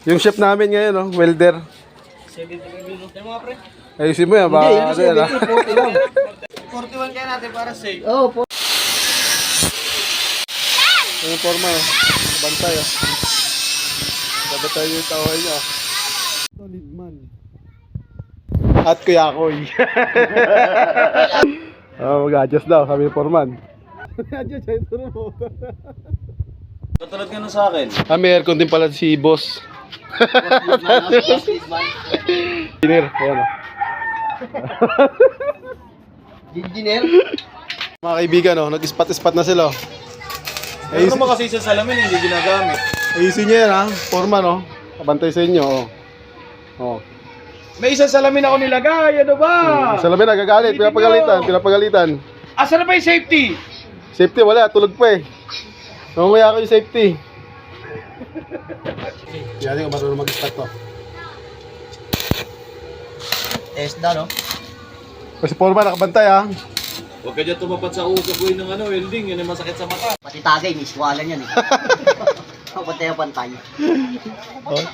Yung chef namin ngayon, no? Welder. 75 minutos yung mga pre. Ayusin mo yan, baka ano yan, ha? 40 lang. 41 kaya natin para safe. Oo, Yung forma, no? Bantay, oh. Babantay yung tawahin niya, oh. Solid man. At Kuya Koy. Mag-adjust daw, sabi ng foreman. Adjust, ay turo mo. Katulad ka na sa akin. May aircon din pala si boss. Engineer, ayan, oh. Engineer. Mga kaibigan, no? Nag-spot-spot na sila, oh. Ano naman kasi sa salamin hindi ginagamit. Ayusin niya yan, ha? Foreman, no? Kabantay sa inyo, oh. Oh. May isang salamin ako nilagay, ano ba? Salamin na, gagalit, pinapagalitan. Asa na ba yung safety? Safety, wala, tulog pa eh. Nangunguya ako yung safety. Yan yung marunong mag-spot to. Test na, no? Kasi Foreman, nakabantay, ha? Huwag ka dyan tumapat sa usap ko ng welding, yun yung masakit sa mata. Pati tagay, may siwalan yan eh. Pantay ang pantay. Oh.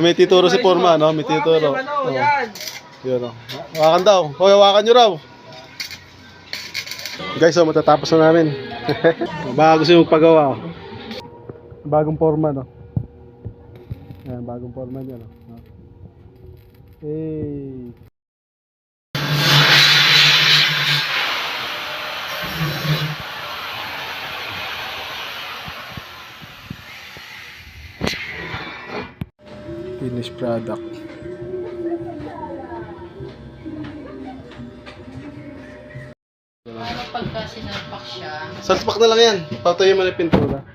May tituro si Foreman, no? May tituro. Oh. Yan, oh. Hawakan daw. Hoy, hawakan nyo raw. Guys, so matatapos na namin. Baka gusto yung magpagawa, oh. Bagong Foreman, oh. Ayan, bagong Foreman yan, oh. Hey. Finished product. Pero pagka sinalpak siya, Salpak na lang yan. Patayin mo na yung pintura.